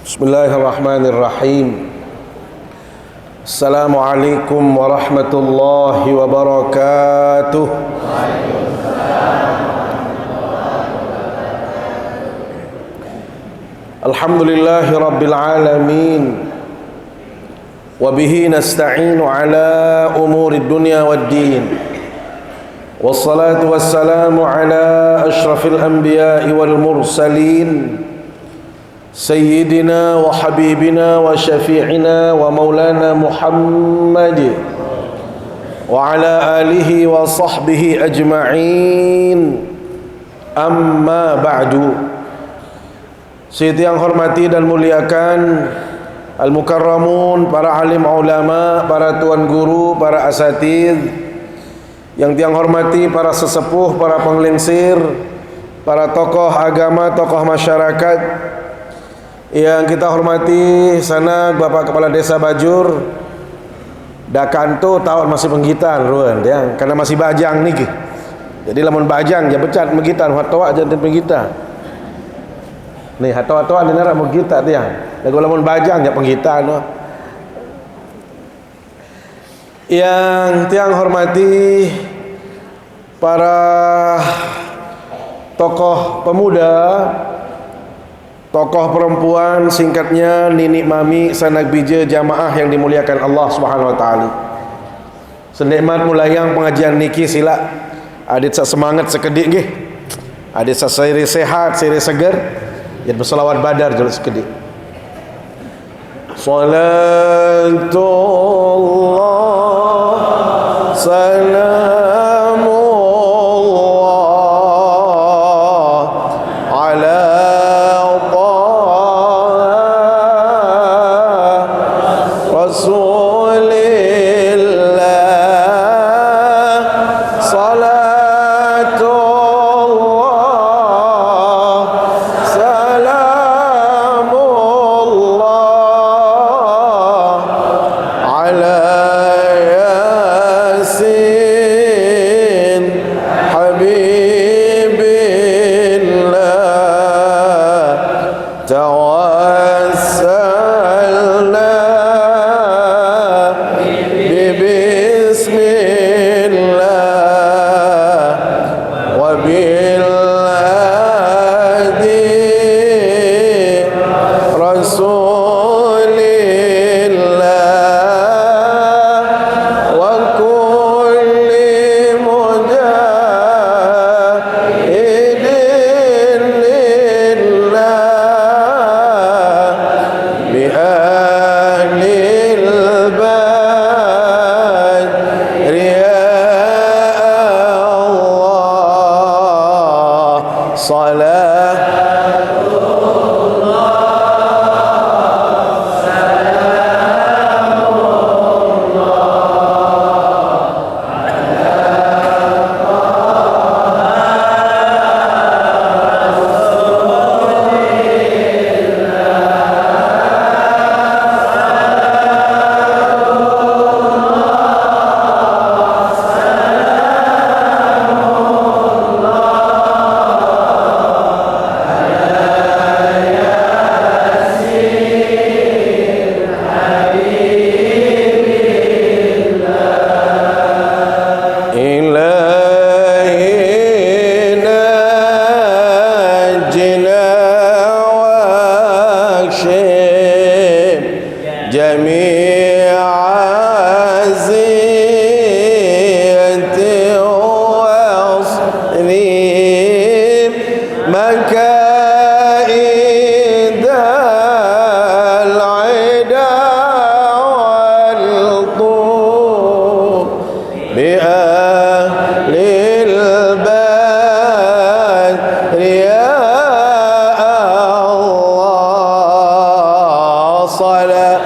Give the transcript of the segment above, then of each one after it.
Bismillahirrahmanirrahim. Assalamualaikum warahmatullahi wabarakatuh. Alhamdulillahi rabbil alamin. Wabihi nasta'inu ala umuri dunya waddin. Wassalatu wassalamu ala ashrafil anbiya'i wal mursalin, Sayyidina wa habibina wa syafi'ina wa maulana Muhammad wa ala alihi wa sahbihi ajma'in. Amma ba'du. Siti yang hormati dan muliakan al-mukarramun, para alim ulama, para tuan guru, para asatidz, yang tiang hormati para sesepuh, para penglingsir, para tokoh agama, tokoh masyarakat yang kita hormati, sana Bapak Kepala Desa Bajur Dakanto tahun masih penggitan ruan yang karena masih bajang niki. Jadi lamun bajang dia becat menggitan hatoa jantan penggitan. Nih hatoa-hatoa dinara menggitan tiang. Lagu lamun bajang ya penggitan no. Yang tiang hormati para tokoh pemuda, tokoh perempuan, singkatnya Nini Mami Sanak Bija jamaah yang dimuliakan Allah Subhanahu wa taala. Senikmat mulayang pengajian niki sila adit sa semangat sekedik nggih. Adit sa siri sehat, siri seger, ya berselawat badar jol sekedik. Salatullah salamullah ala Rasulillah, salatullah salamullah ala yasin habibillah, tawassalna bismillah wa bil hadi rasulillah wa kulli mujahidin lillah bi ahlil badri ya Allah. Salat ilahina jina wakshim jami'a ziyati waslim makaidal ida wal qub bi ahlil badri ya Allah. Salat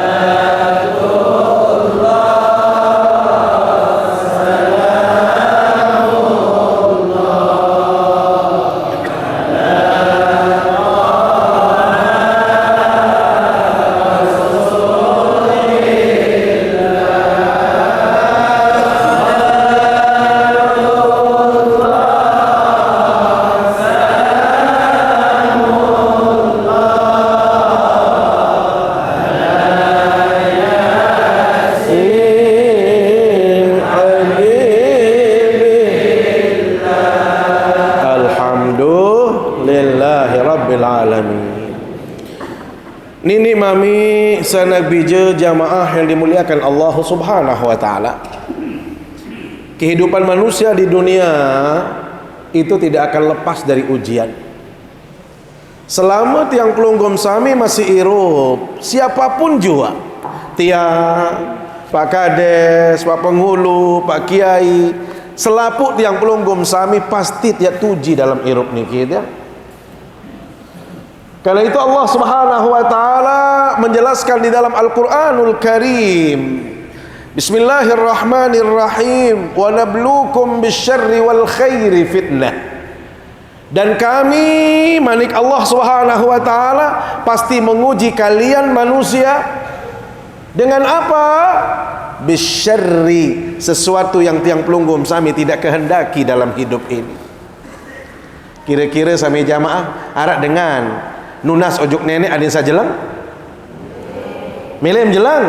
amin. Nini mami sanak bija jamaah yang dimuliakan Allah Subhanahu wa taala. Kehidupan manusia di dunia itu tidak akan lepas dari ujian. Selama tiang pelunggum sami masih hirup, siapapun juga, tiang, Pak Kades, Pak Penghulu, Pak Kiai, selaput tiang pelunggum sami pasti tiap tuji dalam hirup ni kita. Karena itu Allah Subhanahu wa taala menjelaskan di dalam Al-Qur'anul Karim. Bismillahirrahmanirrahim. Wa nabluukum bisyarri wal khairi fitnah. Dan kami, manik Allah Subhanahu wa taala, pasti menguji kalian manusia dengan apa? Bisyarri, sesuatu yang tiang pelunggum sami tidak kehendaki dalam hidup ini. Kira-kira sami jamaah arak dengan nunas ojuk nenek adin sajelang milih jelang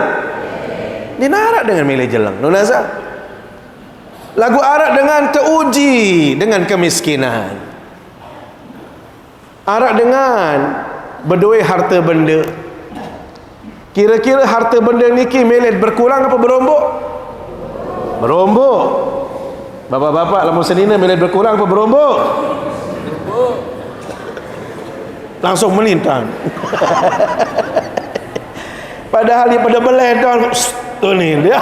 dinarak dengan milih jelang nunasa lagu arak dengan teuji dengan kemiskinan, arak dengan berdua harta benda. Kira-kira harta benda niki milih berkurang apa berombok? Berombok. Bapak-bapak lamun senina milih berkurang apa berombok? Langsung melintang. Padahal dia pada beledon tuh nih dia.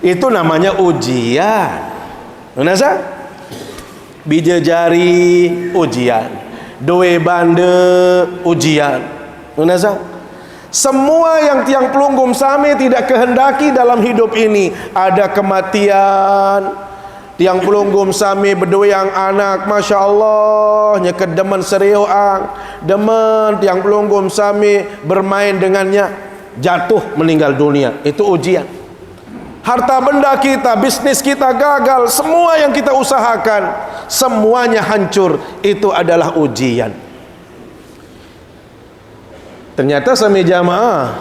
Itu namanya ujian. Nasa? Bija jari ujian, doe bande ujian. Nasa? Semua yang tiang pelunggum sami tidak kehendaki dalam hidup ini. Ada kematian. Tiang pelunggum sami berdua yang anak, Masya Allah, nyeket demen serioang, demen tiang pelunggum sami bermain dengannya, jatuh meninggal dunia. Itu ujian. Harta benda kita, bisnis kita gagal, semua yang kita usahakan semuanya hancur. Itu adalah ujian. Ternyata sami jamaah,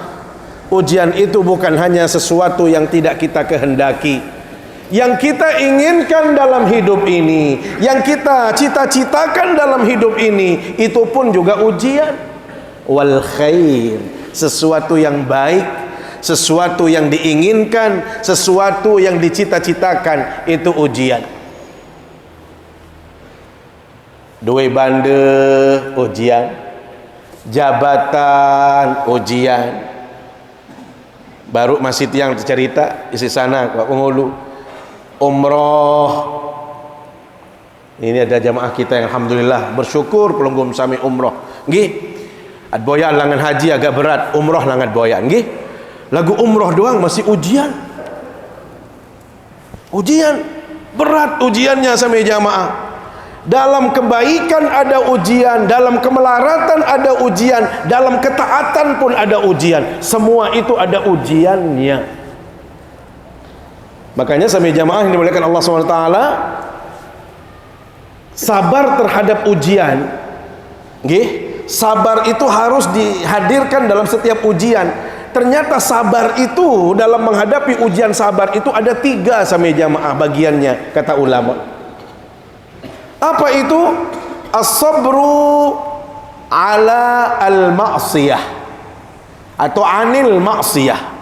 ujian itu bukan hanya sesuatu yang tidak kita kehendaki. Yang kita inginkan dalam hidup ini, yang kita cita-citakan dalam hidup ini, itu pun juga ujian. Wal khair, sesuatu yang baik, sesuatu yang diinginkan, sesuatu yang dicita-citakan, itu ujian. Duit bande ujian, jabatan ujian. Baru masih tiang cerita isi sana Pak Penghulu umroh. Ini ada jamaah kita yang alhamdulillah bersyukur pelunggum sami umroh. Nggih. Ad boyan langan haji agak berat, umroh langan boyan. Nggih. Lagu umroh doang masih ujian. Ujian berat ujiannya sami jamaah. Dalam kebaikan ada ujian, dalam kemelaratan ada ujian, dalam ketaatan pun ada ujian. Semua itu ada ujiannya. Makanya sami jamaah yang dimuliakan Allah SWT, sabar terhadap ujian. Nggih, sabar itu harus dihadirkan dalam setiap ujian. Ternyata sabar itu dalam menghadapi ujian, sabar itu ada 3 sami jamaah bagiannya, kata ulama. Apa itu? As-sabru ala al-ma'siyah atau anil ma'siyah.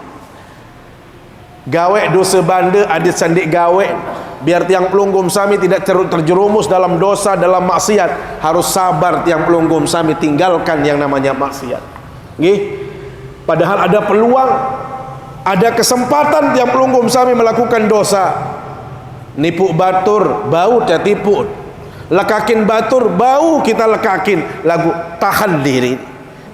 Gawe dosa banda adit sandik gawe, biar tiang pelunggum sami tidak terjerumus dalam dosa, dalam maksiat. Harus sabar tiang pelunggum sami tinggalkan yang namanya maksiat. Nggih. Padahal ada peluang, ada kesempatan tiang pelunggum sami melakukan dosa. Nipu batur, bau dia tipu. Lekakin batur, bau kita lekakin. Lagu tahan diri.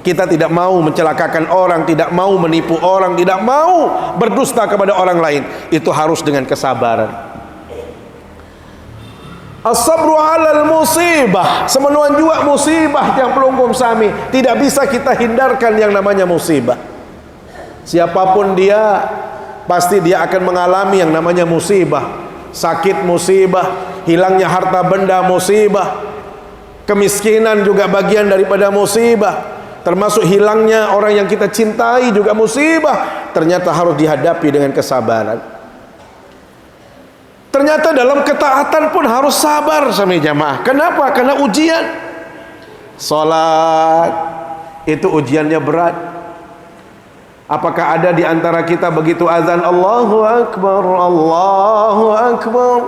Kita tidak mau mencelakakan orang, tidak mau menipu orang, tidak mau berdusta kepada orang lain. Itu harus dengan kesabaran. As-sabru 'alal musibah, semenuan juga musibah yang pelunggum sami. Tidak bisa kita hindarkan yang namanya musibah. Siapapun dia, pasti dia akan mengalami yang namanya musibah. Sakit musibah, hilangnya harta benda musibah, kemiskinan juga bagian daripada musibah. Termasuk hilangnya orang yang kita cintai juga musibah. Ternyata harus dihadapi dengan kesabaran. Ternyata dalam ketaatan pun harus sabar sami jamaah. Kenapa? Karena ujian. Salat itu ujiannya berat. Apakah ada di antara kita begitu azan Allahu Akbar, Allahu Akbar,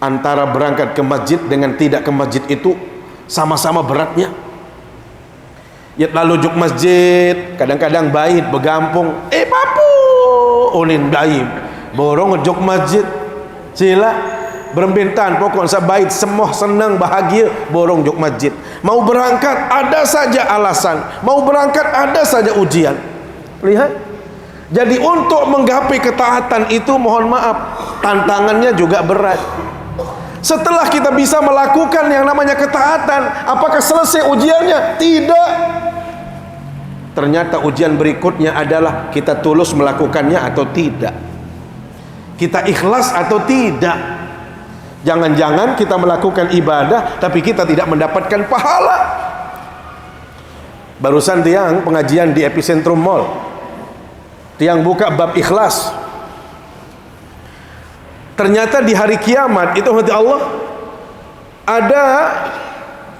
antara berangkat ke masjid dengan tidak ke masjid itu sama-sama beratnya? Ya lalu juk masjid, kadang-kadang bait begampung, papu ulin baim, borong juk masjid, sila berbentan pokok sabait semoh senang bahagia borong juk masjid. Mau berangkat ada saja alasan, mau berangkat ada saja ujian. Lihat, jadi untuk menggapai ketaatan itu mohon maaf tantangannya juga berat. Setelah kita bisa melakukan yang namanya ketaatan, apakah selesai ujiannya? Tidak. Ternyata ujian berikutnya adalah kita tulus melakukannya atau tidak, kita ikhlas atau tidak. Jangan-jangan kita melakukan ibadah tapi kita tidak mendapatkan pahala. Barusan tiang pengajian di Epicentrum Mall, tiang buka bab ikhlas. Ternyata di hari kiamat itu hati Allah ada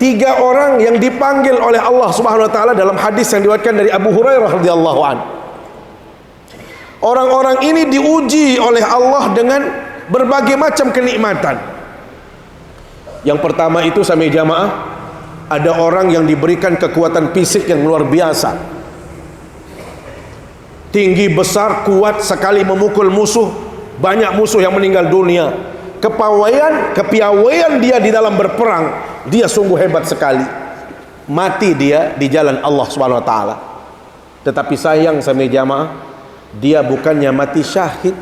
3 orang yang dipanggil oleh Allah Subhanahu wa taala dalam hadis yang diriwayatkan dari Abu Hurairah radhiyallahu anhu. Orang-orang ini diuji oleh Allah dengan berbagai macam kenikmatan. Yang pertama itu sama jamaah, ada orang yang diberikan kekuatan fisik yang luar biasa, tinggi, besar, kuat sekali memukul musuh, banyak musuh yang meninggal dunia. Kepiawaian dia di dalam berperang, dia sungguh hebat sekali. Mati dia di jalan Allah Subhanahu wa taala. Tetapi sayang sama jamaah, dia bukannya mati syahid.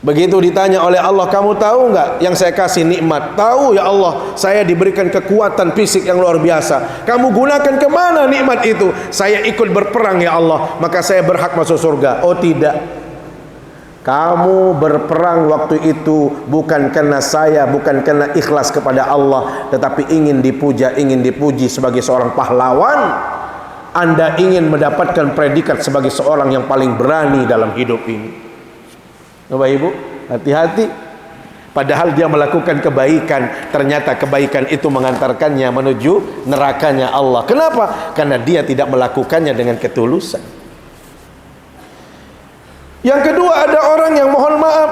Begitu ditanya oleh Allah, kamu tahu nggak yang saya kasih nikmat? Tahu ya Allah, saya diberikan kekuatan fisik yang luar biasa. Kamu gunakan kemana nikmat itu? Saya ikut berperang ya Allah, maka saya berhak masuk surga. Oh tidak, kamu berperang waktu itu bukan karena saya, bukan karena ikhlas kepada Allah, tetapi ingin dipuja, ingin dipuji sebagai seorang pahlawan. Anda ingin mendapatkan predikat sebagai seorang yang paling berani dalam hidup ini. Bapak Ibu, hati-hati. Padahal dia melakukan kebaikan, ternyata kebaikan itu mengantarkannya menuju nerakanya Allah. Kenapa? Karena dia tidak melakukannya dengan ketulusan. Yang kedua, ada orang yang mohon maaf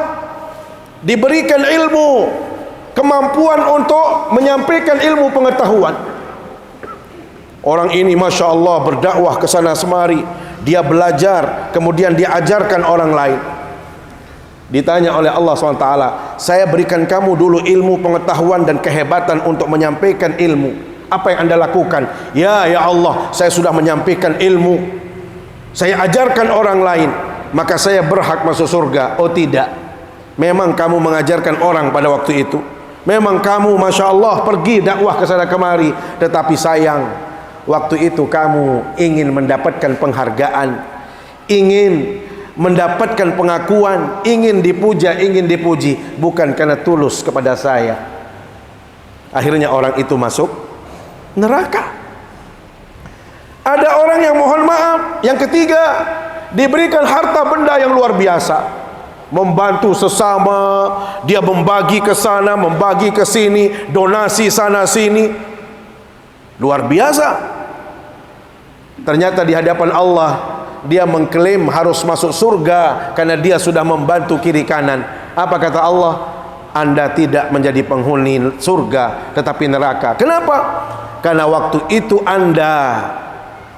diberikan ilmu, kemampuan untuk menyampaikan ilmu pengetahuan. Orang ini Masya Allah berdakwah ke sana semari, dia belajar, kemudian dia ajarkan orang lain. Ditanya oleh Allah SWT, saya berikan kamu dulu ilmu pengetahuan dan kehebatan untuk menyampaikan ilmu. Apa yang Anda lakukan? Ya Allah, saya sudah menyampaikan ilmu, saya ajarkan orang lain, maka saya berhak masuk surga. Oh tidak, memang kamu mengajarkan orang pada waktu itu, memang kamu Masya Allah pergi dakwah ke sana kemari, tetapi sayang, waktu itu kamu ingin mendapatkan penghargaan, ingin mendapatkan pengakuan, ingin dipuja, ingin dipuji, bukan karena tulus kepada saya. Akhirnya orang itu masuk neraka. Ada orang yang mohon maaf, yang ketiga, diberikan harta benda yang luar biasa, membantu sesama, dia membagi ke sana, membagi ke sini, donasi sana sini, luar biasa. Ternyata di hadapan Allah dia mengklaim harus masuk surga karena dia sudah membantu kiri kanan. Apa kata Allah? Anda tidak menjadi penghuni surga tetapi neraka. Kenapa? Karena waktu itu Anda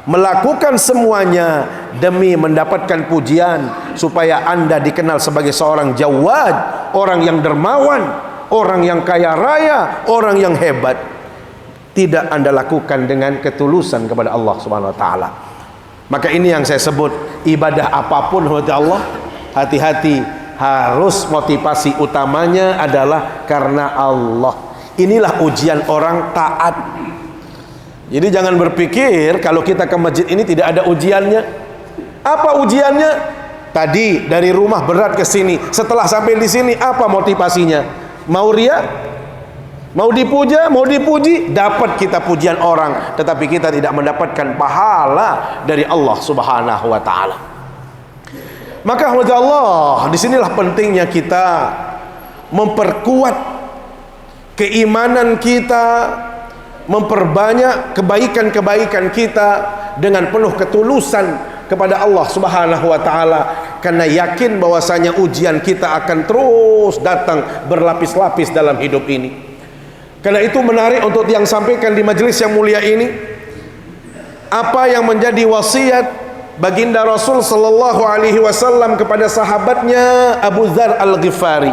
melakukan semuanya demi mendapatkan pujian, supaya Anda dikenal sebagai seorang jawad, orang yang dermawan, orang yang kaya raya, orang yang hebat. Tidak Anda lakukan dengan ketulusan kepada Allah Subhanahu wa taala. Maka ini yang saya sebut, ibadah apapun kepada Allah, hati-hati, harus motivasi utamanya adalah karena Allah. Inilah ujian orang taat. Jadi jangan berpikir kalau kita ke masjid ini tidak ada ujiannya. Apa ujiannya? Tadi dari rumah berat ke sini, setelah sampai di sini apa motivasinya? Mau ria? Mau dipuja, mau dipuji, dapat kita pujian orang, tetapi kita tidak mendapatkan pahala dari Allah Subhanahu wa taala. Maka Allah, disinilah pentingnya kita memperkuat keimanan kita, memperbanyak kebaikan-kebaikan kita dengan penuh ketulusan kepada Allah Subhanahu wa taala, karena yakin bahwasanya ujian kita akan terus datang berlapis-lapis dalam hidup ini. Karena itu menarik untuk yang sampaikan di majelis yang mulia ini, apa yang menjadi wasiat baginda Rasul sallallahu alaihi wasallam kepada sahabatnya Abu Dzar Al-Ghifari.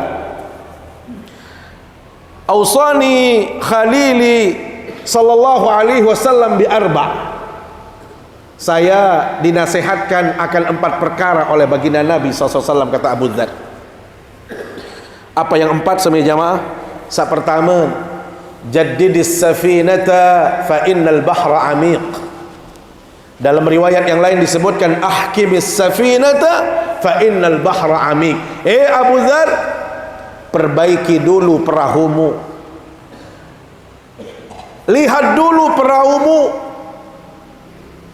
Ausani khalili sallallahu alaihi wasallam bi arba'. Saya dinasihatkan akan 4 perkara oleh baginda Nabi SAW, kata Abu Dzar. Apa yang 4 semuanya jamaah? Yang pertama, jaddidis safinata fa innal bahra amiq. Dalam riwayat yang lain disebutkan ahkimis safinata fa innal bahra amiq. Abu Dzar, perbaiki dulu perahumu, lihat dulu perahumu,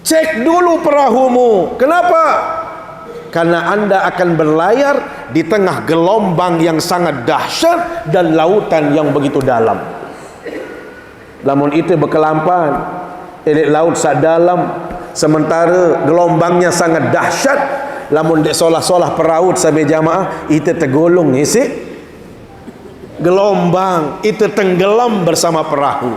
cek dulu perahumu. Kenapa? Karena Anda akan berlayar di tengah gelombang yang sangat dahsyat dan lautan yang begitu dalam. Lamun itu berkelampan, ini laut sak dalam, sementara gelombangnya sangat dahsyat. Lamun dek solah-solah perahu sampai jamaah, itu tergolong isi gelombang, itu tenggelam bersama perahu.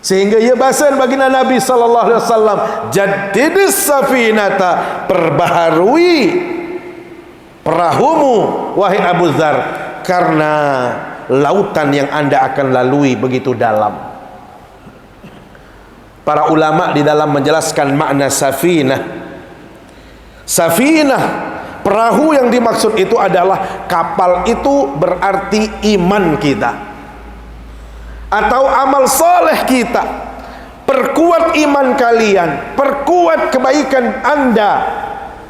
Sehingga ia bahasan baginda Nabi sallallahu alaihi wasallam, jaddidis safinata, perbaharui perahumu wahai Abu Dzar, karena lautan yang Anda akan lalui begitu dalam. Para ulama di dalam menjelaskan makna safinah. Safinah, perahu yang dimaksud itu adalah kapal, itu berarti iman kita atau amal soleh kita. Perkuat iman kalian, perkuat kebaikan Anda.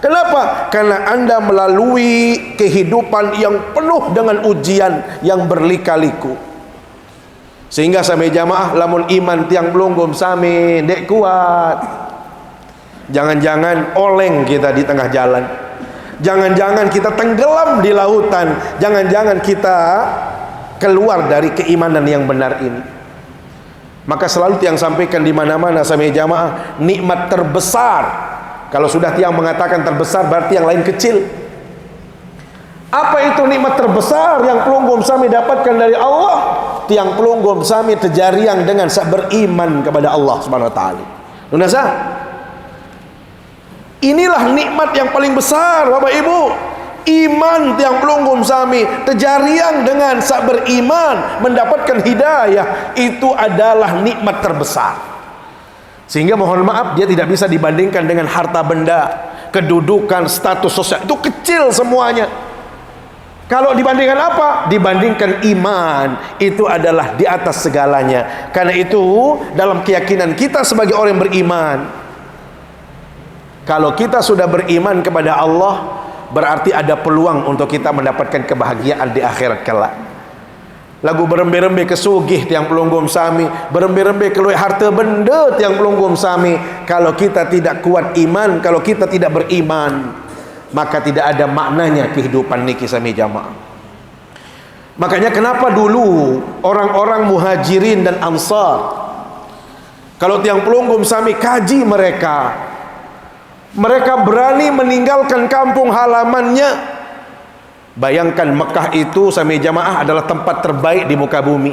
Kenapa? Karena Anda melalui kehidupan yang penuh dengan ujian yang berlika-liku. Sehingga sampai jamaah, lamun iman tiang pelunggum sami dek kuat, jangan-jangan oleng kita di tengah jalan, jangan-jangan kita tenggelam di lautan, jangan-jangan kita keluar dari keimanan yang benar ini. Maka selalu tiang sampaikan di mana-mana sampai jamaah, nikmat terbesar, kalau sudah tiang mengatakan terbesar berarti yang lain kecil. Apa itu nikmat terbesar yang pelunggum sami dapatkan dari Allah? Tiang pelunggum sami terjariang dengan beriman kepada Allah Subhanahu wa taala. Nunasa, inilah nikmat yang paling besar Bapak Ibu. Iman tiang pelunggum sami terjariang dengan sak beriman, mendapatkan hidayah, itu adalah nikmat terbesar. Sehingga mohon maaf, dia tidak bisa dibandingkan dengan harta benda, kedudukan, status sosial, itu kecil semuanya. Kalau dibandingkan apa? Dibandingkan iman, itu adalah di atas segalanya. Karena itu dalam keyakinan kita sebagai orang yang beriman, kalau kita sudah beriman kepada Allah, berarti ada peluang untuk kita mendapatkan kebahagiaan di akhirat kelak. Lagu berembe-rembe kesugih tiang pelunggum sami, berembe-rembe keluar harta benda tiang pelunggum sami. Kalau kita tidak kuat iman, kalau kita tidak beriman, maka tidak ada maknanya kehidupan niki sami jamaah. Makanya kenapa dulu orang-orang muhajirin dan ansar, kalau tiang pelunggum sami kaji mereka berani meninggalkan kampung halamannya. Bayangkan Mekah itu sami jamaah adalah tempat terbaik di muka bumi.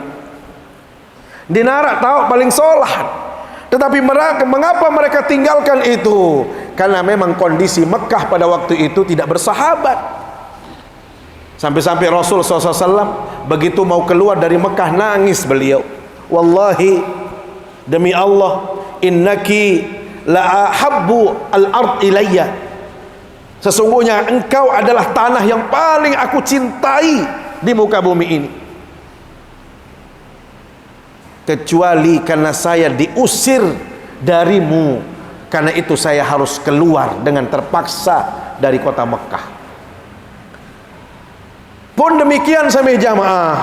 Dinarak tahu paling solat. Tetapi mengapa mereka tinggalkan itu? Karena memang kondisi Mekah pada waktu itu tidak bersahabat. Sampai-sampai Rasul SAW begitu mau keluar dari Mekah nangis beliau. Wallahi, demi Allah, innaki la ahabbu al-ard ilayya, sesungguhnya engkau adalah tanah yang paling aku cintai di muka bumi ini, kecuali karena saya diusir darimu, karena itu saya harus keluar dengan terpaksa dari kota Mekah. Pun demikian sampai jamaah,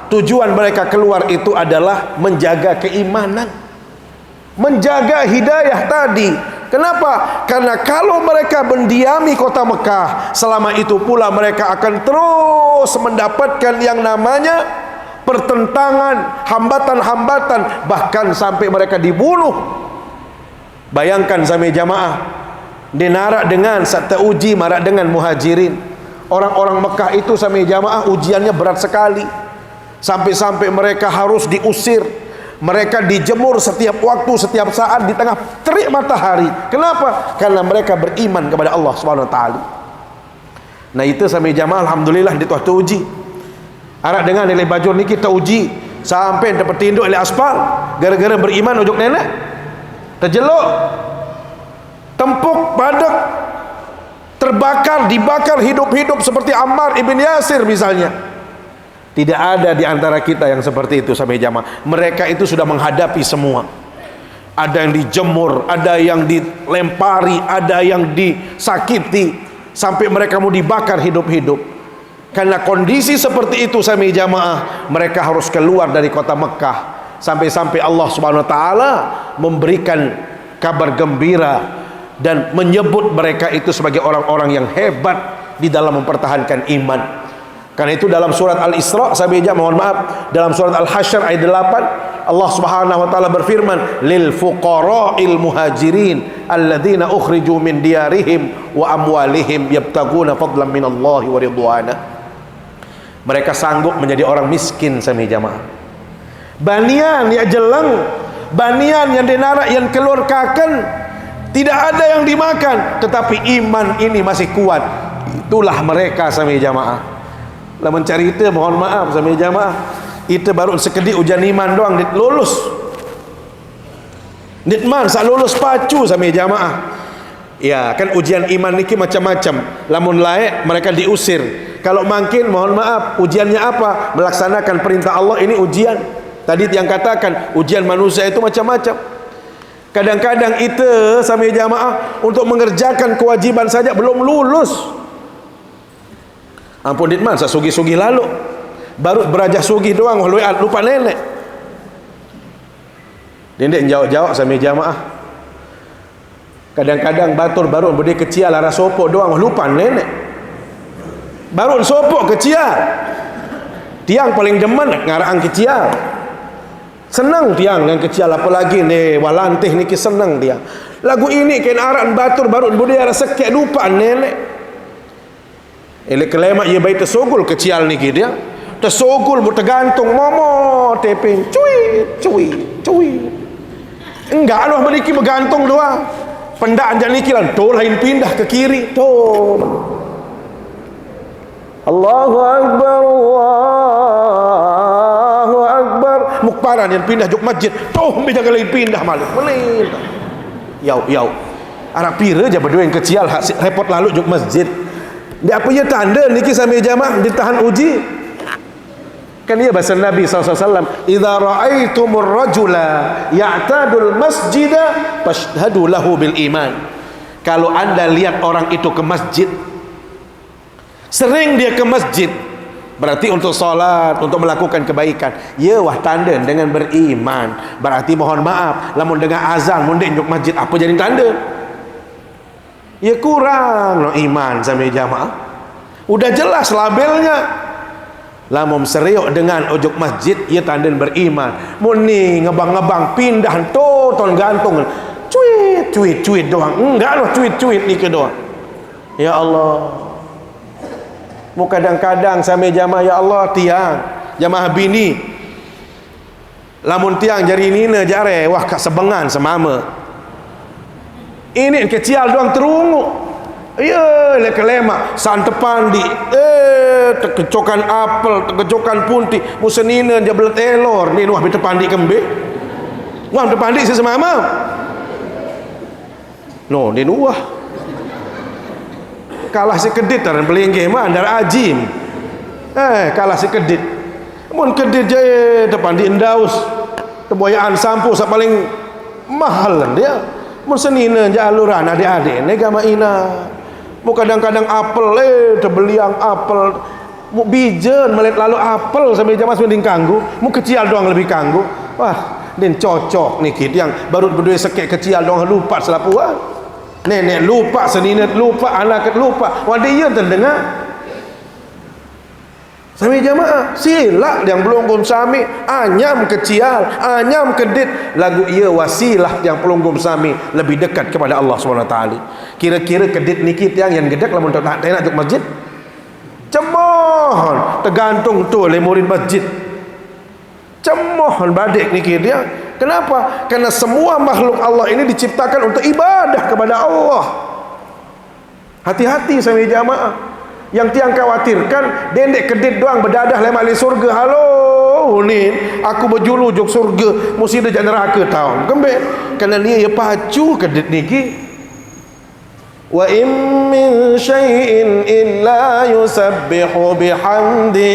tujuan mereka keluar itu adalah menjaga keimanan, menjaga hidayah tadi. Kenapa? Karena kalau mereka mendiami kota Mekah, selama itu pula mereka akan terus mendapatkan yang namanya pertentangan, hambatan-hambatan, bahkan sampai mereka dibunuh. Bayangkan sampai jamaah, dinarak dengan serta uji marak dengan muhajirin. Orang-orang Mekah itu sampai jamaah ujiannya berat sekali, sampai-sampai mereka harus diusir, mereka dijemur setiap waktu, setiap saat di tengah terik matahari. Kenapa? Karena mereka beriman kepada Allah Subhanahu Wa Taala. Nah itu sampai jamaah alhamdulillah di tuah uji. Arak dengan nilai baju ni kita uji sampai dapat tinduk oleh aspal gara-gara beriman ujuk nenek. Terjeluk, tempuk, padak, terbakar, dibakar hidup-hidup seperti Ammar ibn Yasir misalnya. Tidak ada di antara kita yang seperti itu sampai jamaah. Mereka itu sudah menghadapi semua. Ada yang dijemur, ada yang dilempari, ada yang disakiti, sampai mereka mau dibakar hidup-hidup. Karena kondisi seperti itu sampai jamaah, mereka harus keluar dari kota Mekah. Sampai-sampai Allah Subhanahu Wa Taala memberikan kabar gembira dan menyebut mereka itu sebagai orang-orang yang hebat di dalam mempertahankan iman. Karena itu dalam surat Al-Isra, saya mohon maaf, dalam surat Al-Hasyr ayat 8, Allah Subhanahu Wa Taala berfirman, lil fuqara'il muhajirin alladzina ukhriju min diyarihim wa amwalihim yabtaguna fadlan minallahi wa ridwana. Mereka sanggup menjadi orang miskin sami jamaah. Banian yang jelang, banian yang dinarak, yang keluar kaken, tidak ada yang dimakan, tetapi iman ini masih kuat. Itulah mereka sami jamaah. Lah mencari itu, mohon maaf sami jamaah, itu baru sekedip ujian iman doang lulus. Nitman sak lulus pacu sami jamaah. Ya kan ujian iman niki macam-macam. Lamun layak mereka diusir. Kalau makin mohon maaf, ujiannya apa? Melaksanakan perintah Allah, ini ujian. Tadi yang katakan ujian manusia itu macam-macam. Kadang-kadang itu sampai jamaah untuk mengerjakan kewajiban saja belum lulus. Ampun ditman, saya sugi-sugi lalu, baru berajah sugi doang, lupa nenek. Nenek jawab-jawab sampai jamaah. Kadang-kadang batur baru berdiri kecil lara sopok doang, lupa nenek. Baru sopok kecil, tiang paling demen ngarang kecil, senang tiang yang kecil, apalagi nih walantih ni senang tiang. Lagu ini kan aran batur baru budaya sekek lupa nenek. Ele kelema ia baik tersogul kecil ni dia, tersogul tergantung momo teping, cuy. Enggak loh beriki bergantung doang. Pendaan jadi kilan, tuh lain pindah ke kiri, tuh. Allahu Akbar, Allahu Akbar. Mukparan yang pindah juk masjid, toh bisa lain pindah malu. Melin. Yau. Anak pira aja berdua yang kecil repot lalu juk masjid. Dia apa ya tanda niki sampai jamaah ditahan uji. Kan dia bahasa Nabi SAW, idza ra'aitumur rajula ya'tadul masjida fashhadu lahu bil iman. Kalau anda lihat orang itu ke masjid, sering dia ke masjid, berarti untuk solat, untuk melakukan kebaikan. Ya wah tanda dengan beriman. Berarti mohon maaf, lamun dengan azan mundik nyuk masjid, apa jadi tanda? Ya kurang no iman sampai jamaah. Udah jelas labelnya. Lamun seriuk dengan ujuk masjid, ia tanda beriman. Muni ngebang-ngebang pindah ton gantung. Cuit doang. Enggak loh cuit ni ke doang. Ya Allah. Mu kadang-kadang sampai jamaah ya Allah tiang jamaah bini lamun tiang jari nina jare wah kak sebengan semama ini kecil doang terungu ya lekelema santepan di terkecokan apel terkecokan punti musenina dia belet elor ni wah bete pandi kembe wah bete pandi sesemama no ni wah kalah si kedit dan belinggih mah andar ajim kalah si kedit mun kedit je depan di endaus teboyaan sampu sak paling mahal dia mun senina je aluran adik-adik nega maina mu kadang-kadang apel tebeliang apel mu bijen melet lalu apel sampai jam mending kanggu mu kecil doang lebih kanggu wah din cocok nih kid yang baru berdua sekek kecil doang lupa selapuan nenek lupa, senina lupa, anak lupa. Wah dia terdengar. Sami jamaah, silak yang pelunggum sami, anyam kecial, anyam kedit, lagu ia wasilah yang pelunggum sami lebih dekat kepada Allah SWT. Kira-kira kedit niki tiang yang gedek lamun tak nak untuk masjid. Cemohon, tergantung tu oleh murid masjid. Cemohon badik niki dia. Kenapa? Karena semua makhluk Allah ini diciptakan untuk ibadah kepada Allah. Hati-hati sami jamaah. Yang tiang khawatirkan dendek kedit doang berdadah lemak di surga. Halo ni aku berjulu juk surga mesti dia neraka tahu kembek kerana dia pacu kedit niki. Wa in min syai'in illa yusabbihu bihamdi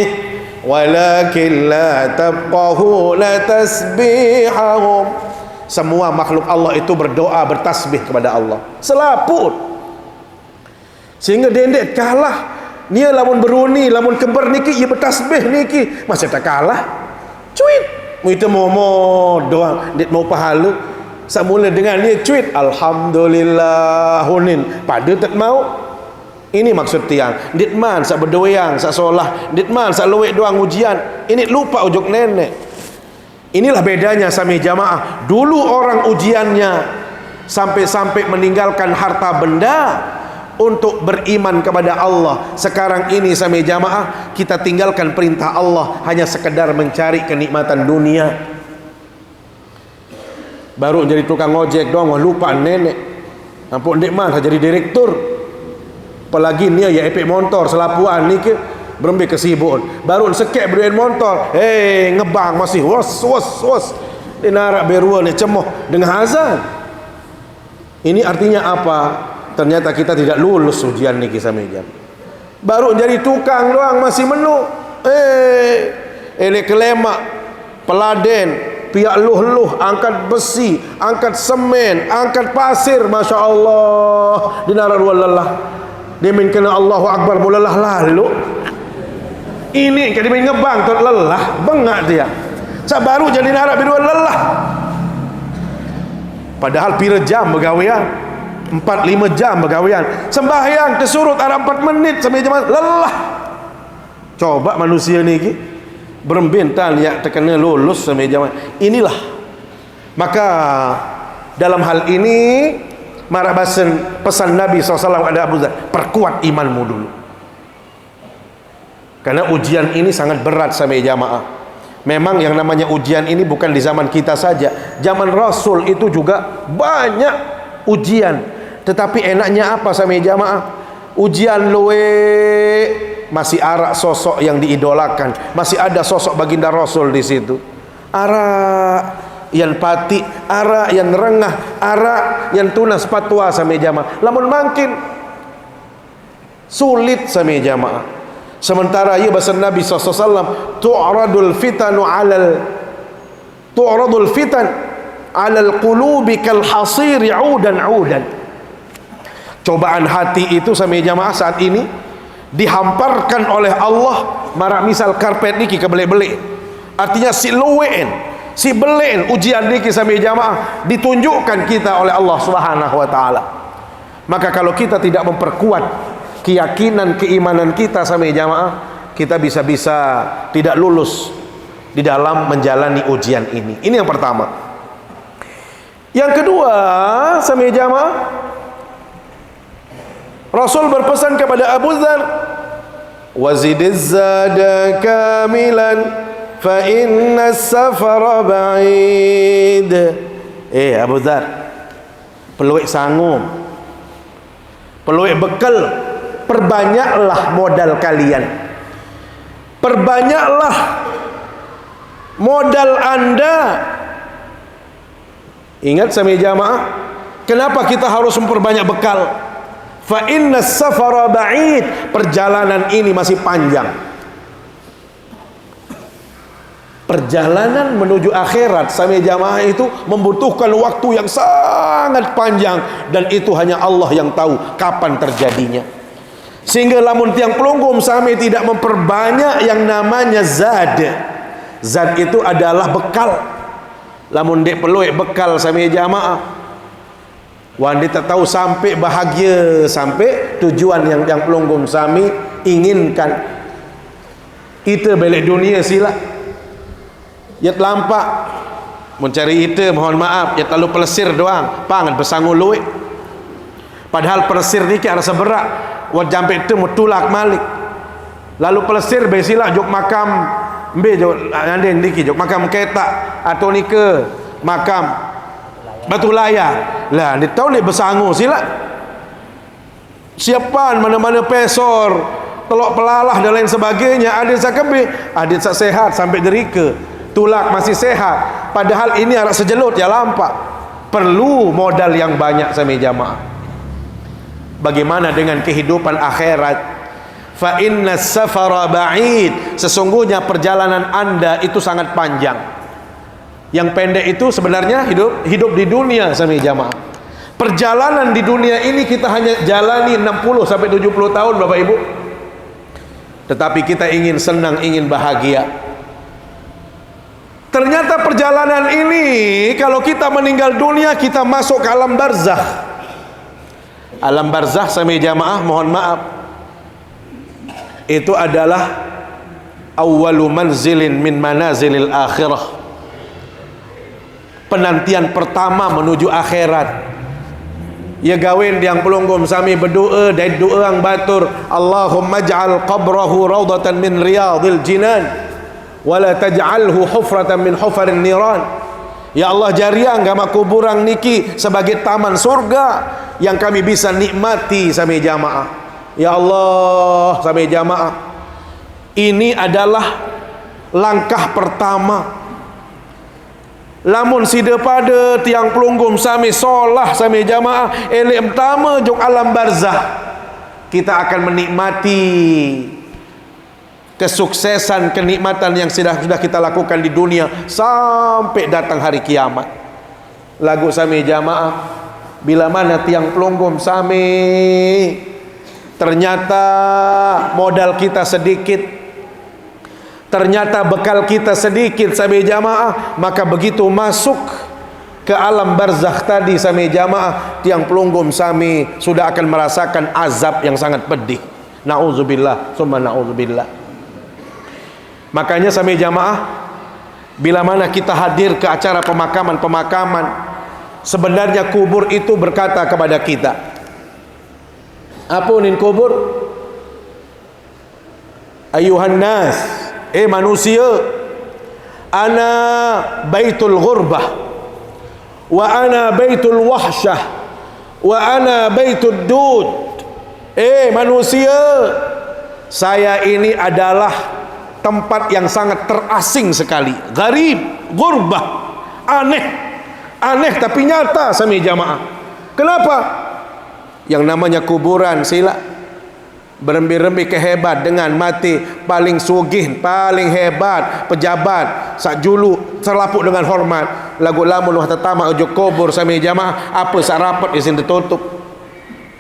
walakin la tabqahu la tasbihahum. Semua makhluk Allah itu berdoa bertasbih kepada Allah selaput, sehingga dendek kalah. Dia lamun beruni, lamun keber niki, ia bertasbih niki, masih tak kalah. Cuit, kita mau doang, dia mau pahala. Semula dengan dia cuit, alhamdulillah hunin. Pada tak mau. Ini maksud tiang. Ditman sak berdoyang, sak solah, ditman sak luwek doang ujian. Ini lupa ujuk nenek. Inilah bedanya sami jamaah. Dulu orang ujiannya sampai-sampai meninggalkan harta benda untuk beriman kepada Allah. Sekarang ini sami jamaah kita tinggalkan perintah Allah, hanya sekedar mencari kenikmatan dunia. Baru jadi tukang ojek doang, lupa nenek. Ampun dek mah jadi direktur. Apalagi dia ya epek motor selapuan ni ke berembe kesibuk. Baru sekek berduen motor, ngebang masih was. Dinarak berua ni cemoh dengan azan. Ini artinya apa? Ternyata kita tidak lulus ujian ni kisah meja. Baru jadi tukang doang masih menu. Elek kelemak, peladen, piak luh-luh, angkat besi, angkat semen, angkat pasir, masya Allah. Dinarar walalah. Dia main kena Allahu Akbar mulalah lalu. Ini kan dia main ngebang tu lelah, bengak dia. Sa baru jadi narak berdua lelah. Padahal pira jam bergawian. 4-5 jam bergawian, sembahyang tersurut ada 4 menit sampai jam lelah. Coba manusia ni berembental ya terkena lulus sampai jam. Inilah maka dalam hal ini marah basen pesan Nabi SAW ada Abu Dzar, perkuat imanmu dulu, karena ujian ini sangat berat sampai jamaah. Memang yang namanya ujian ini bukan di zaman kita saja, zaman Rasul itu juga banyak ujian. Tetapi enaknya apa sami jamaah? Ujian luwe masih arak sosok yang diidolakan, masih ada sosok baginda Rasul di situ. Arak yang pati, arak yang rengah, arak yang tunas patwa sami jamaah. Lamun makin sulit sami jamaah. Sementara ia bahasa Nabi SAW, tu'radul fitan 'alal qulubi kal hasiri 'udan. Cobaan hati itu sami jamaah saat ini dihamparkan oleh Allah marak misal karpet niki ke belek-belek. Artinya si luwen, si belen ujian niki sami jamaah ditunjukkan kita oleh Allah Subhanahu wa taala. Maka kalau kita tidak memperkuat keyakinan keimanan kita sami jamaah, kita bisa-bisa tidak lulus di dalam menjalani ujian ini. Ini yang pertama. Yang kedua sami jamaah, Rasul berpesan kepada Abu Dzar, wazidiz zada kamilan fa inna safara ba'id. Abu Dzar, peluik sanggup, peluik bekal, perbanyaklah modal kalian, perbanyaklah modal anda. Ingat sami jamaah, kenapa kita harus memperbanyak bekal? Fa inna safara ba'id, perjalanan ini masih panjang. Perjalanan menuju akhirat sami jamaah itu membutuhkan waktu yang sangat panjang, dan itu hanya Allah yang tahu kapan terjadinya. Sehingga lamun tiang pelunggum sami tidak memperbanyak yang namanya zad. Zad itu adalah bekal. Lamun dek peluik bekal sami jamaah, wanita tahu sampai bahagia, sampai tujuan yang pelunggum sami inginkan. Ita balik dunia sila. Ya terlampak mencari ita, mohon maaf, ya terlalu pelesir doang, pangan bersangu luit. Padahal pelesir ni kan rasa berat. Wad jampe itu mutulak malik. Lalu pelesir besila jok makam mbe jok ande ndiki jok makam ketak atau ni ke makam batu layar. Lah ni tahu ni bersangu sila. Siapan mana-mana pesor, telok pelalah dan lain sebagainya, ada sakebe, ada sak sehat sampai derika. Tulak masih sehat, padahal ini arak sejelut ya lampak. Perlu modal yang banyak sama jamaah. Bagaimana dengan kehidupan akhirat? Fa inna safara ba'id, sesungguhnya perjalanan Anda itu sangat panjang. Yang pendek itu sebenarnya hidup di dunia sama jamaah. Perjalanan di dunia ini kita hanya jalani 60 sampai 70 tahun Bapak Ibu. Tetapi kita ingin senang, ingin bahagia. Ternyata perjalanan ini, kalau kita meninggal dunia, kita masuk ke alam barzakh. Alam barzakh sami jamaah, mohon maaf, itu adalah awwalu manzilin min manazilil akhirah. Penantian pertama menuju akhirat. Ya gawin yang pelunggum sami berdoa, dan doa yang batur, Allahumma ja'al qabrahu raudatan min riyadil jinan wala taj'alhu hufratan min hufarin niran. Ya Allah, jariang gama kuburang niki sebagai taman surga yang kami bisa nikmati sami jamaah. Ya Allah sami jamaah, ini adalah langkah pertama. Lamun sida pada tiang pelunggum sami solah sami jamaah elek pertama jok alam barzah, kita akan menikmati kesuksesan, kenikmatan yang sudah kita lakukan di dunia sampai datang hari kiamat. Lagu sami jamaah, bila mana tiang pelunggum sami ternyata modal kita sedikit, ternyata bekal kita sedikit sami jamaah, maka begitu masuk ke alam barzakh tadi sami jamaah, tiang pelunggum sami sudah akan merasakan azab yang sangat pedih. Nauzubillah summa nauzubillah. Makanya sami jamaah, bila mana kita hadir ke acara pemakaman-pemakaman, sebenarnya kubur itu berkata kepada kita, apa nin kubur? Ayuhan nas, manusia, ana baitul ghurbah, wa ana baitul wahsyah, wa ana baitud dud. Manusia, saya ini adalah tempat yang sangat terasing sekali, gharib, gurbah, aneh tapi nyata sami jamaah. Kenapa? Yang namanya kuburan sila berembi-rembi kehebat dengan mati paling sugih, paling hebat, pejabat sak julu serlapuk dengan hormat. Lagu lamun wah tetama ujuk kubur sami jamaah, apa sak rapat di sini tertutup.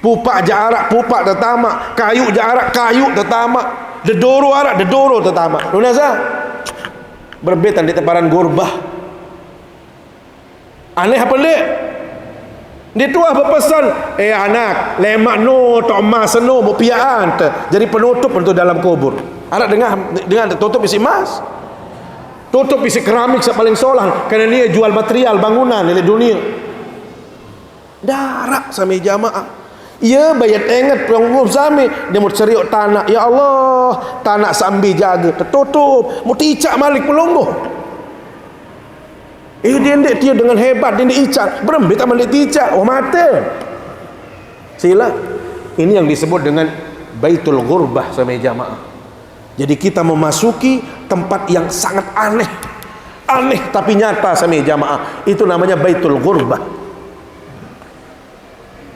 Pupak jarak, pupak tetama, kayu jarak, kayu tetama, dedoro arak, dedoro tetama. Nunasa berbetan di temparan gurbah. Aneh apa dek? Dia tua berpesan, anak lemak no tok emas no mau piaan jadi penutup untuk dalam kubur. Anak dengan tutup isi emas, tutup isi keramik paling solang, kerana dia jual material bangunan di dunia. Darak sami jamaah. Ya bayat ingat pelunggum sami, dia mau ceriuk tanah. Ya Allah, tanah sambil jaga tertutup, mau ticak malik pelunggum. Dia dengan hebat, dia icak berembit tak malik ticak, mata sila. Ini yang disebut dengan baitul ghurbah sami jamaah. Jadi kita memasuki tempat yang sangat aneh tapi nyata sami jamaah, itu namanya baitul ghurbah.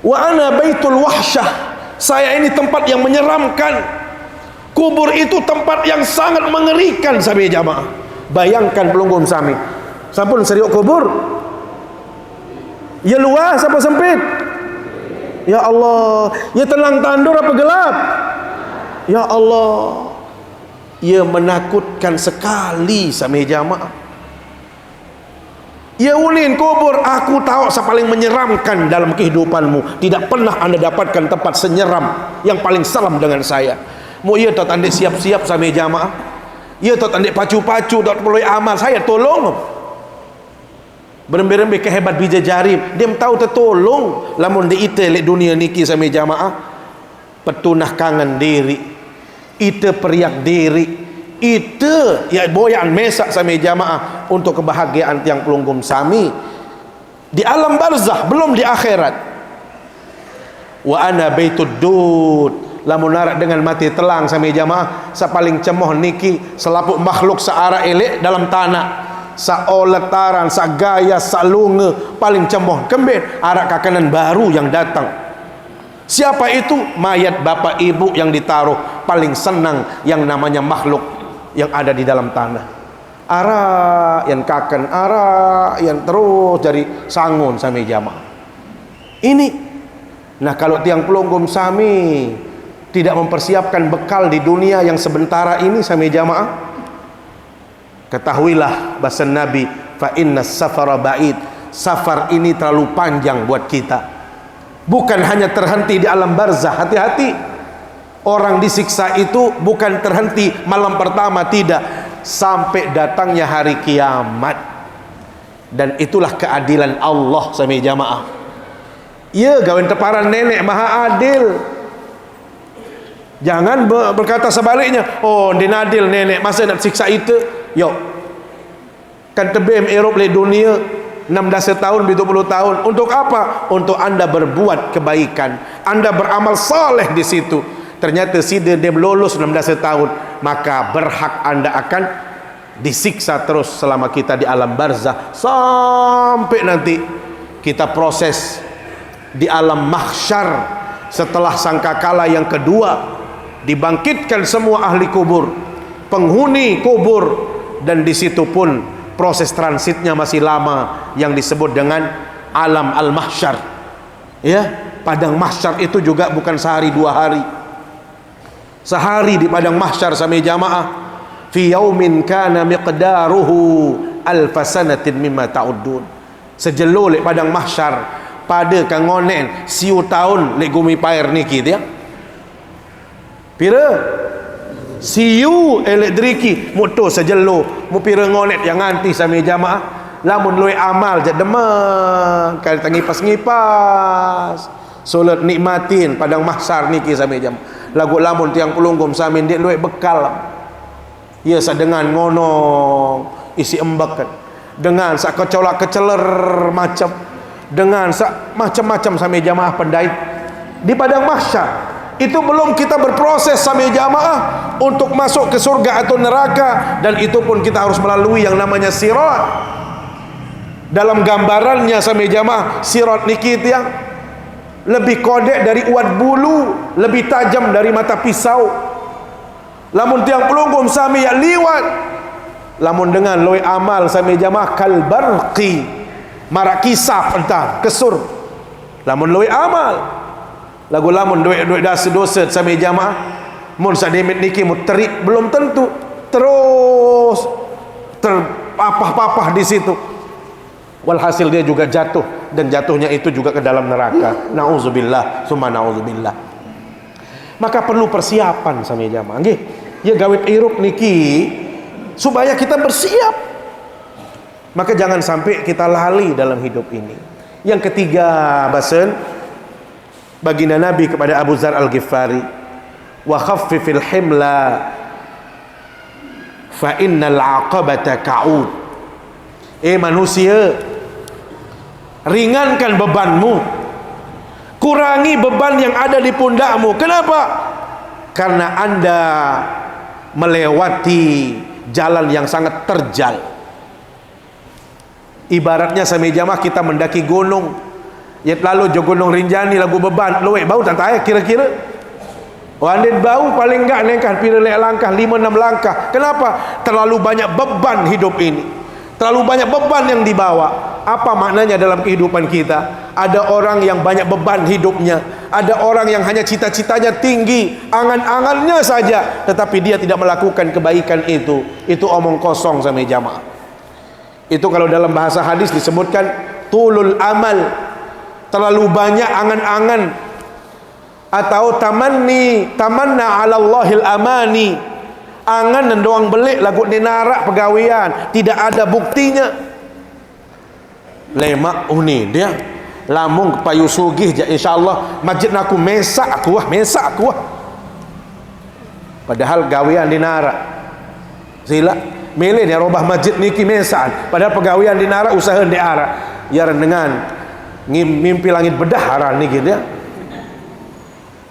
Wa ana baitul wahsyah, saya ini tempat yang menyeramkan. Kubur itu tempat yang sangat mengerikan sami jamaah. Bayangkan pelunggum sami, sampun seriuk kubur, ya luas apa sempit? Ya Allah, ya tenang tandur apa gelap? Ya Allah, ya menakutkan sekali sami jamaah. Ya ulin kubur, aku tahu yang paling menyeramkan dalam kehidupanmu. Tidak pernah anda dapatkan tempat senyeram yang paling seram dengan saya. Mu iya tak anda siap-siap sami jamaah. Ya tak andik pacu-pacu tak perlu amal saya tolong. Berembe-rembe kehebat bija jarim. Dia tahu tertolong lamun di ite lek dunia niki sami jamaah. Petunah kangen diri. Ite periak diri. Ite ya boyan mesak sami jamaah untuk kebahagiaan tiang pelunggum sami di alam barzah, belum di akhirat. Wa ana baitud dud, lamun narak dengan mati telang sami jamaah, sapaling cemoh niki selaput makhluk seara elek dalam tanah, saoletaran, sagaya, salunge, paling cemoh kembir arak kakanan baru yang datang. Siapa itu? Mayat bapak ibu yang ditaruh, paling senang yang namanya makhluk yang ada di dalam tanah. Ara yang kaken, ara yang terus dari sangun sami jamaah. Ini. Nah, kalau tiang pelunggum sami tidak mempersiapkan bekal di dunia yang sementara ini sami jamaah, ketahuilah bahasa Nabi, fa inna safara ba'id. Safar ini terlalu panjang buat kita. Bukan hanya terhenti di alam barzah, hati-hati. Orang disiksa itu bukan terhenti malam pertama, tidak, sampai datangnya hari kiamat. Dan itulah keadilan Allah sami jamaah. Ya, gawen teparan nenek maha adil. Jangan berkata sebaliknya, oh dia adil nenek, masa nak siksa itu. Yo, kan tebem Eropa le dunia 16 tahun, 70 tahun. Untuk apa? Untuk anda berbuat kebaikan, anda beramal saleh di situ. Ternyata dia lulus 16 tahun, maka berhak anda akan disiksa terus selama kita di alam barzah, sampai nanti kita proses di alam mahsyar. Setelah sangkakala yang kedua, dibangkitkan semua ahli kubur, penghuni kubur, dan di situ pun proses transitnya masih lama yang disebut dengan alam al-mahsyar. Ya, padang mahsyar itu juga bukan sehari dua hari. Sehari di padang mahsyar sami jamaah, fi yaumin kana miqdaruhu alfasanatin mimma ta'uddun. Sejelo lek padang mahsyar pada kang ngonen siu tahun lek gumi pair niki dia. Pira? Siu elektriki moto sejelo mu pira ngonet yang nganti sami jamaah. Lamun luy amal je demang kali tangipas-ngipas. Solat nikmatin padang mahsyar niki sami jamaah. Lagu lamun tiang pelunggum samin dia luek bekal. Ya sadengan ngono isi embak kan. Dengan sak kecolak keceler macam, dengan sak macam-macam sami jamaah pendait di padang mahsyar. Itu belum kita berproses sami jamaah untuk masuk ke surga atau neraka, dan itu pun kita harus melalui yang namanya sirat. Dalam gambarannya sami jamaah, sirat niki tiang lebih kodek dari uat bulu, lebih tajam dari mata pisau. Lamun tiang pelunggum sami yang liwat, lamun dengan loi amal sami jamaah kal barqi, marak kisah entah kesur. Lamun loi amal, lagu lamun duit dosa sami jamaah, mun sademit niki muterik belum tentu terus terpapah-papah di situ. Walhasil dia juga jatuh, dan jatuhnya itu juga ke dalam neraka. Nauzubillah, summa nauzubillah. Maka perlu persiapan sami jamaah nggih. Ya gawit irup niki supaya kita bersiap. Maka jangan sampai kita lali dalam hidup ini. Yang ketiga, basen baginda Nabi kepada Abu Dzar Al-Ghifari, wa khaffifil himla fa innal aqabata ka'ud. Manusia, ringankan bebanmu, kurangi beban yang ada di pundakmu. Kenapa? Karena anda melewati jalan yang sangat terjal. Ibaratnya sami jamaah kita mendaki gunung, ya lalu jo gunung Rinjani lagu beban luwek bau tak tahu kira-kira wandit bau paling enggak nengkah pira lek langkah 5-6 langkah. Kenapa? Terlalu banyak beban hidup ini, terlalu banyak beban yang dibawa. Apa maknanya dalam kehidupan kita? Ada orang yang banyak beban hidupnya, ada orang yang hanya cita-citanya tinggi, angan-angannya saja, tetapi dia tidak melakukan kebaikan itu. Itu omong kosong sama jamaah. Itu kalau dalam bahasa hadis disebutkan tulul amal, terlalu banyak angan-angan, atau tamanna 'ala Allahil amani, Angan dan doang belik lagu ni narak pegawian, tidak ada buktinya. Lemak uni dia lamung payu sugih je insyaallah masjid aku mesak aku wah. Padahal gawian di narak. Sila milih dia robah masjid niki mesak. Padahal pegawian di narak usaha di arak. Ya dengan mimpi langit bedah aran niki dia.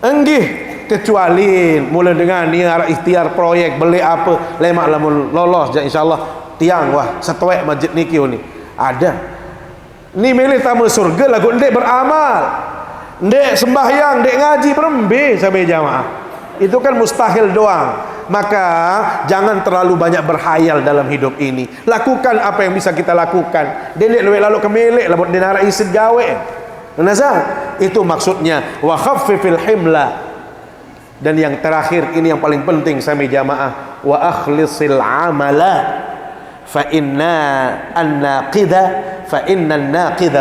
Enggih kecuali mula dengan ni arah ikhtiar proyek beli apa lemak lamun lolos je insyaallah tiang wah setuek masjid niki ni ada ni milih tamu surga lagu ndek beramal ndek sembahyang ndek ngaji berembe sampai jamaah itu kan mustahil doang. Maka jangan terlalu banyak berhayal dalam hidup ini, lakukan apa yang bisa kita lakukan. Dendek lalu kemelek lamun dinara isid gawe nazar itu maksudnya wa khaffifil himla. Dan yang terakhir ini yang paling penting sami jamaah, wa akhlisil amala fa inna an-naqida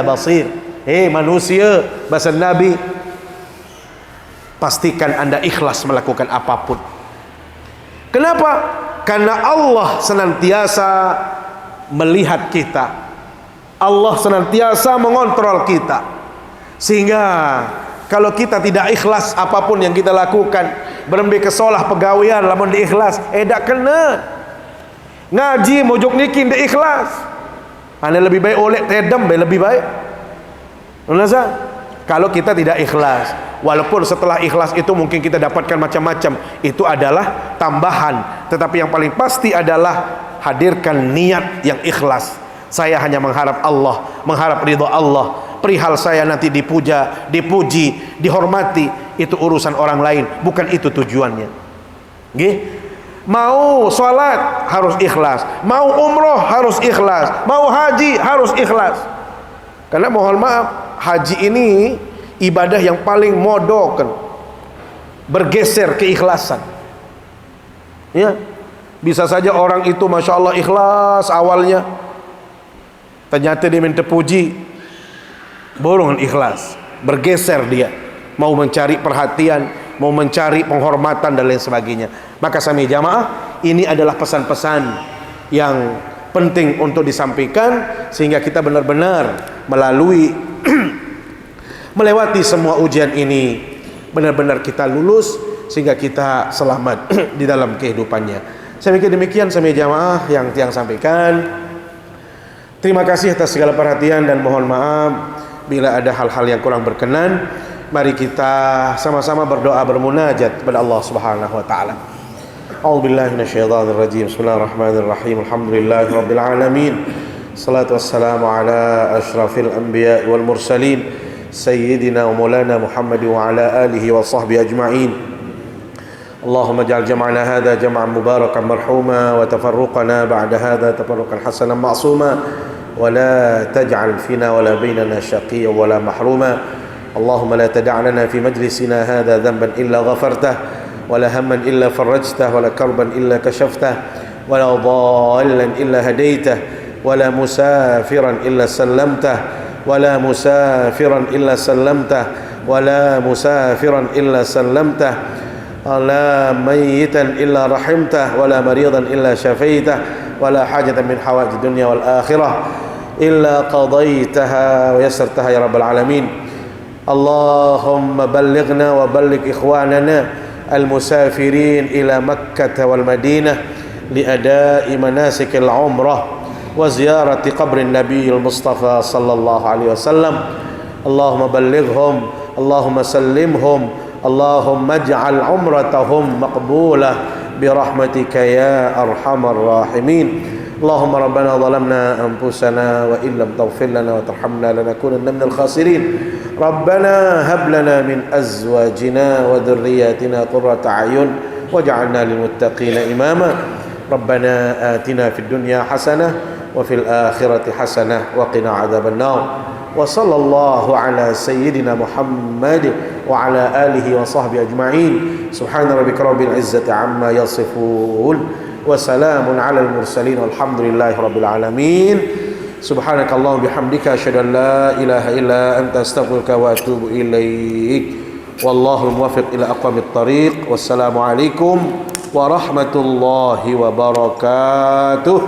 basir. Manusia bahasa Nabi, pastikan Anda ikhlas melakukan apapun. Kenapa? Karena Allah senantiasa melihat kita, Allah senantiasa mengontrol kita. Sehingga kalau kita tidak ikhlas apapun yang kita lakukan, berembe ke solah pegawian lamun diikhlas, dak kena. Ngaji mojok niki ndak ikhlas. Anda lebih baik oleh tedem lebih baik. Nasa kalau kita tidak ikhlas, walaupun setelah ikhlas itu mungkin kita dapatkan macam-macam, itu adalah tambahan. Tetapi yang paling pasti adalah hadirkan niat yang ikhlas. Saya hanya mengharap Allah, mengharap ridha Allah. Perihal saya nanti dipuja, dipuji, dihormati, itu urusan orang lain, bukan itu tujuannya. Nggih? Mau salat harus ikhlas, mau umroh harus ikhlas, mau haji harus ikhlas. Karena mohon maaf, haji ini ibadah yang paling modok, bergeser keikhlasan. Ya, bisa saja orang itu masya Allah ikhlas awalnya, ternyata dia minta puji, borongan ikhlas, bergeser dia, mau mencari perhatian, mau mencari penghormatan dan lain sebagainya. Maka sami jamaah, ini adalah pesan-pesan yang penting untuk disampaikan sehingga kita benar-benar melalui melewati semua ujian ini, benar-benar kita lulus sehingga kita selamat di dalam kehidupannya. Saya pikir demikian sami jamaah yang tiang sampaikan. Terima kasih atas segala perhatian dan mohon maaf bila ada hal-hal yang kurang berkenan. Mari kita sama-sama berdoa bermunajat kepada Allah Subhanahu wa taala. A'udzubillahi minasyaitonir rajim. Bismillahirrahmanirrahim. Alhamdulillahirabbil alamin. Salatu wassalamu ala asyrafil anbiya'i wal mursalin sayyidina wa maulana Muhammad wa ala alihi wa sahbihi ajma'in. Allahumma ij'al jam'ana hadha jam'an mubarakan marhuma wa tafarruqana ba'da hadha tafarruqan hasanan ma'suma wa la taj'al fina wa la bainana shaqiyyan wa la mahruma. Allahumma la tad'a lana fi majlisina hadha dhanban illa ghafartah ولا هما إلا فرجته ولا كربا إلا كشفته ولا ضالا إلا هديته ولا مسافرا إلا سلمته ولا مسافرا إلا سلمته ولا مسافرا إلا سلمته ولا ميتا إلا رحمته ولا مريضا إلا شفيته ولا حاجة من حوائج الدنيا والآخرة إلا قضيتها ويسرتها يا رب العالمين. اللهم بلغنا وبلغ إخواننا المسافرين إلى مكة والمدينة لأداء مناسك العمرة وزيارة قبر النبي المصطفى صلى الله عليه وسلم. اللهم بلغهم، اللهم سلمهم، اللهم اجعل عمرتهم مقبولة برحمتك يا أرحم الراحمين. اللهم ربنا ظلمنا أنفسنا وإن لم تغفر لنا وترحمنا لنكونن من الخاسرين. ربنا هب لنا من أزواجنا وذرياتنا قرة أعين واجعلنا للمتقين إماما. ربنا آتنا في الدنيا حسنة وفي الآخرة حسنة وقنا عذاب النار. وصلى الله على سيدنا محمد وعلى آله وصحبه أجمعين. سبحان ربك رب العزة عما يصفون وسلام على المرسلين والحمد لله رب العالمين. سبحانك اللهم وبحمدك أشهد أن لا إله إلا أنت أستغفرك وأتوب إليك. والله الموفق إلى أقوم الطريق. والسلام عليكم warahmatullahi wabarakatuh.